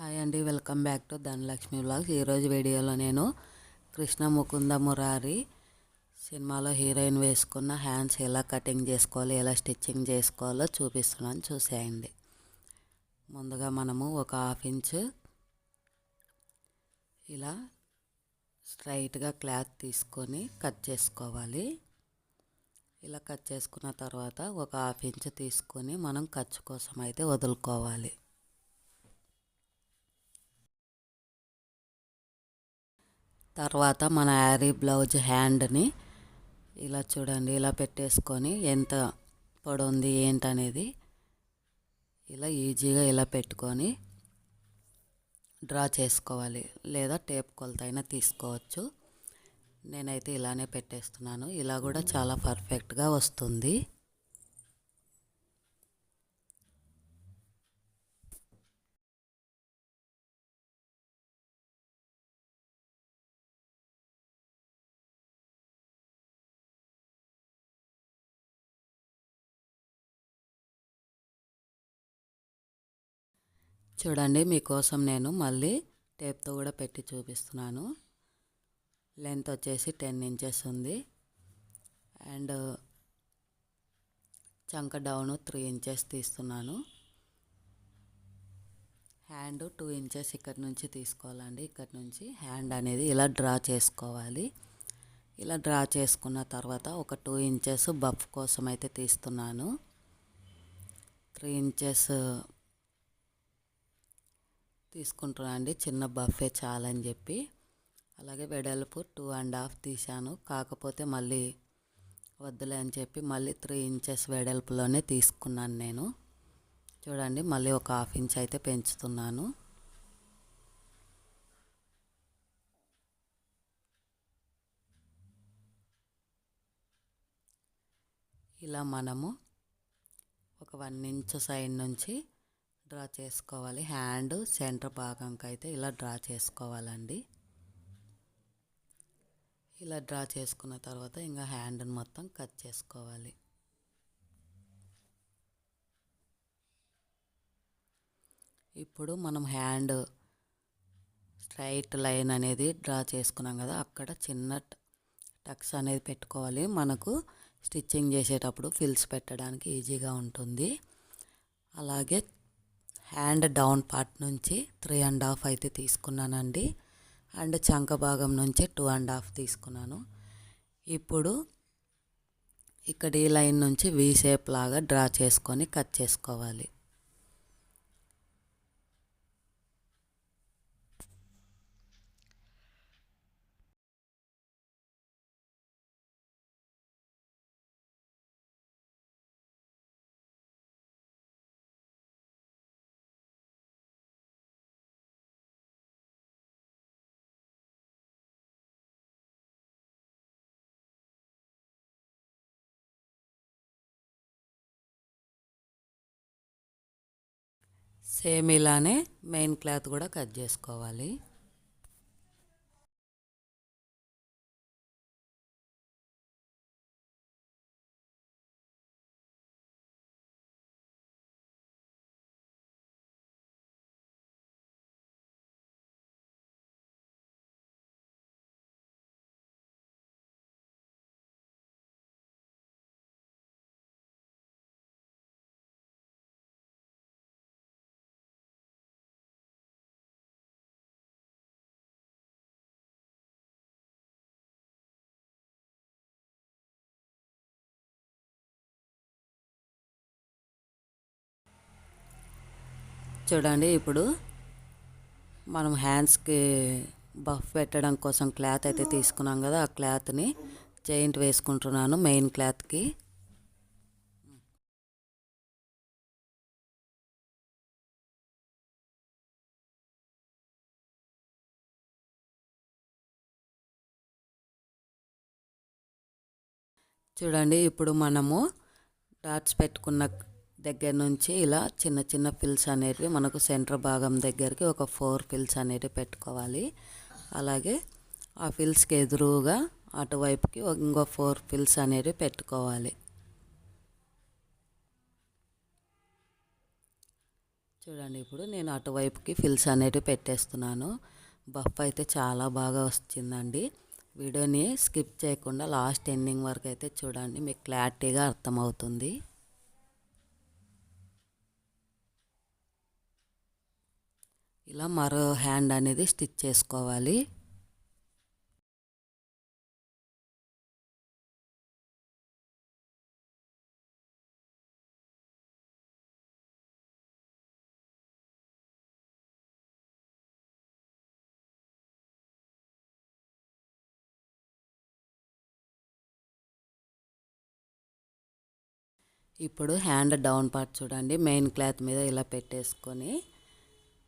Hi అండి, welcome back to Dhanalakshmi vlogs. ఈరోజు వీడియోలో నేను కృష్ణ ముకుంద మురారి సినిమాలో హీరోయిన్ వేసుకున్న హ్యాండ్స్ ఎలా కటింగ్ చేసుకోవాలి, ఎలా స్టిచ్చింగ్ చేసుకోవాలో చూపిస్తున్నాను, చూసేయండి. ముందుగా మనము ఒక 1/2 ఇంచు ఇలా స్ట్రైట్గా క్లాత్ తీసుకొని కట్ చేసుకోవాలి. ఇలా కట్ చేసుకున్న తర్వాత ఒక 1/2 ఇంచు తీసుకొని మనం ఖర్చు కోసం అయితే వదులుకోవాలి. తర్వాత మన యారీ బ్లౌజ్ హ్యాండ్ని ఇలా చూడండి, ఇలా పెట్టేసుకొని ఎంత పొడుంది ఏంటనేది ఇలా ఈజీగా ఇలా పెట్టుకొని డ్రా చేసుకోవాలి. లేదా టేప్ కొలత అయినా తీసుకోవచ్చు. నేనైతే ఇలానే పెట్టేస్తున్నాను. ఇలా కూడా చాలా పర్ఫెక్ట్గా వస్తుంది. చూడండి, మీకోసం నేను మళ్ళీ టేప్తో కూడా పెట్టి చూపిస్తున్నాను. లెంత్ వచ్చేసి 10 ఇంచెస్ ఉంది. అండ్ చంక డౌను 3 ఇంచెస్ తీస్తున్నాను. హ్యాండ్ 2 ఇంచెస్ ఇక్కడ నుంచి తీసుకోవాలండి. ఇక్కడ నుంచి హ్యాండ్ అనేది ఇలా డ్రా చేసుకోవాలి. ఇలా డ్రా చేసుకున్న తర్వాత ఒక 2 ఇంచెస్ బఫ్ కోసం అయితే తీస్తున్నాను. 3 ఇంచెస్ తీసుకుంటున్నాను అండి, చిన్న బఫే చాలని చెప్పి. అలాగే వెడల్పు 2.5 తీసాను. కాకపోతే మళ్ళీ వద్దులే అని చెప్పి మళ్ళీ 3 ఇంచెస్ వెడల్పులోనే తీసుకున్నాను నేను. చూడండి, మళ్ళీ ఒక 1/2 ఇంచ్ అయితే పెంచుతున్నాను. ఇలా మనము ఒక 1 ఇంచ్ సైడ్ నుంచి డ్రా చేసుకోవాలి. హ్యాండ్ సెంటర్ భాగంకి అయితే ఇలా డ్రా చేసుకోవాలండి. ఇలా డ్రా చేసుకున్న తర్వాత ఇంకా హ్యాండ్ని మొత్తం కట్ చేసుకోవాలి. ఇప్పుడు మనం హ్యాండ్ స్ట్రైట్ లైన్ అనేది డ్రా చేసుకున్నాం కదా, అక్కడ చిన్న టక్స్ అనేది పెట్టుకోవాలి. మనకు స్టిచ్చింగ్ చేసేటప్పుడు ఫిల్స్ పెట్టడానికి ఈజీగా ఉంటుంది. అలాగే హ్యాండ్ డౌన్ పార్ట్ నుంచి 3.5 అయితే తీసుకున్నానండి. అండ్ చంక భాగం నుంచి 2.5 తీసుకున్నాను. ఇప్పుడు ఇక్కడ ఈ లైన్ నుంచి వీ షేప్ లాగా డ్రా చేసుకొని కట్ చేసుకోవాలి. సేమ్ ఇలానే మెయిన్ క్లాత్ కూడా కట్ చేసుకోవాలి. చూడండి, ఇప్పుడు మనం హ్యాండ్స్కి బఫ్ పెట్టడం కోసం క్లాత్ అయితే తీసుకున్నాం కదా, ఆ క్లాత్ని జాయింట్ వేసుకుంటున్నాను మెయిన్ క్లాత్కి. చూడండి, ఇప్పుడు మనము డాట్స్ పెట్టుకున్న దగ్గర నుంచి ఇలా చిన్న చిన్న ఫిల్స్ అనేవి మనకు సెంటర్ భాగం దగ్గరికి ఒక 4 ఫిల్స్ అనేవి పెట్టుకోవాలి. అలాగే ఆ ఫిల్స్కి ఎదురుగా అటువైపుకి ఇంకో 4 ఫిల్స్ అనేవి పెట్టుకోవాలి. చూడండి, ఇప్పుడు నేను అటువైపుకి ఫిల్స్ అనేటివి పెట్టేస్తున్నాను. బఫ్ అయితే చాలా బాగా వచ్చిందండి. వీడియోని స్కిప్ చేయకుండా లాస్ట్ ఎండింగ్ వరకు అయితే చూడండి, మీకు క్లారిటీగా అర్థమవుతుంది. ఇలా మరో హ్యాండ్ అనేది స్టిచ్ చేసుకోవాలి. ఇప్పుడు హ్యాండ్ డౌన్ పార్ట్ చూడండి, మెయిన్ క్లాత్ మీద ఇలా పెట్టేసుకొని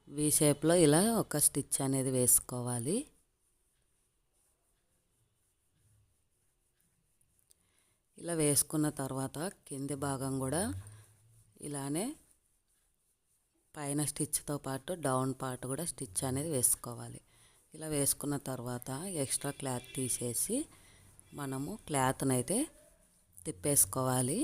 వీ షేప్లో ఇలా ఒక స్టిచ్ అనేది వేసుకోవాలి. ఇలా వేసుకున్న తర్వాత కింది భాగం కూడా ఇలానే పైన స్టిచ్తో పాటు డౌన్ పార్ట్ కూడా స్టిచ్ అనేది వేసుకోవాలి. ఇలా వేసుకున్న తర్వాత ఎక్స్ట్రా క్లాత్ తీసేసి మనము క్లాత్ని అయితే తిప్పేసుకోవాలి.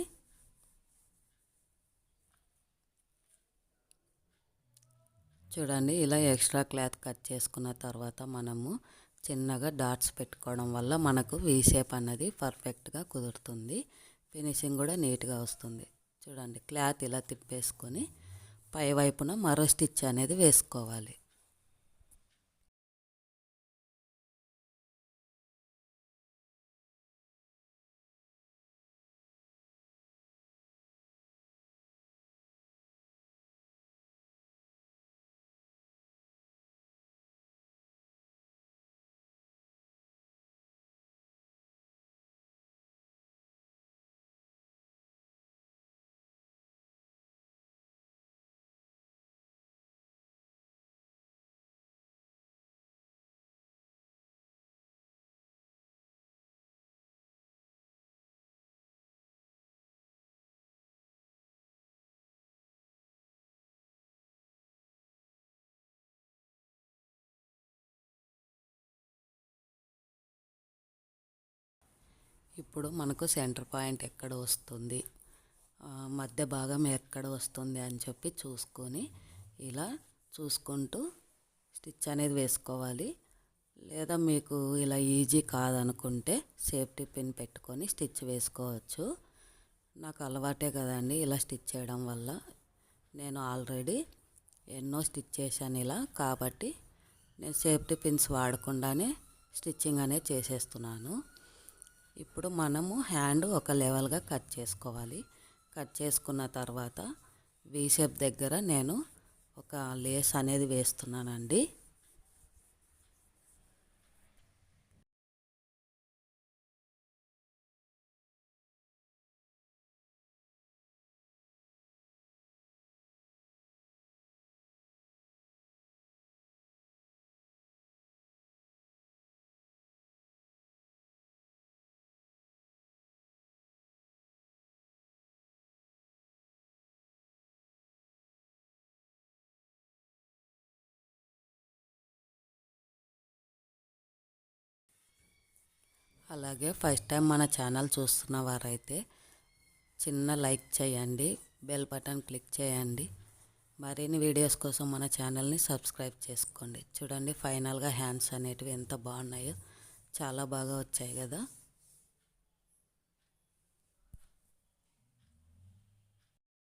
చూడండి, ఇలా ఎక్స్ట్రా క్లాత్ కట్ చేసుకున్న తర్వాత మనము చిన్నగా డాట్స్ పెట్టుకోవడం వల్ల మనకు వీ షేప్ అన్నది పర్ఫెక్ట్గా కుదురుతుంది. ఫినిషింగ్ కూడా నీట్గా వస్తుంది. చూడండి, క్లాత్ ఇలా తిప్పేసుకొని పై వైపున మరో స్టిచ్ అనేది వేసుకోవాలి. ఇప్పుడు మనకు సెంటర్ పాయింట్ ఎక్కడ వస్తుంది, మధ్య భాగం ఎక్కడ వస్తుంది అని చెప్పి చూసుకొని ఇలా చూసుకుంటూ స్టిచ్ అనేది వేసుకోవాలి. లేదా మీకు ఇలా ఈజీ కాదనుకుంటే సేఫ్టీ పిన్ పెట్టుకొని స్టిచ్ వేసుకోవచ్చు. నాకు అలవాటే కదండి ఇలా స్టిచ్ చేయడం వల్ల. నేను ఆల్రెడీ ఎన్నో స్టిచ్ చేశాను ఇలా, కాబట్టి నేను సేఫ్టీ పిన్స్ వాడకుండానే స్టిచ్చింగ్ అనేది చేసేస్తున్నాను. ఇప్పుడు మనము హ్యాండ్ ఒక లెవెల్గా కట్ చేసుకోవాలి. కట్ చేసుకున్న తర్వాత వీ షేప్ దగ్గర నేను ఒక లేస్ అనేది వేస్తున్నానండి. అలాగే ఫస్ట్ టైం మన ఛానల్ చూస్తున్న వారైతే చిన్న లైక్ చేయండి, బెల్ బటన్ క్లిక్ చేయండి. మరిన్ని వీడియోస్ కోసం మన ఛానల్ని సబ్స్క్రైబ్ చేసుకోండి. చూడండి, ఫైనల్గా హ్యాండ్స్ అనేటివి ఎంత బాగున్నాయో, చాలా బాగా వచ్చాయి కదా.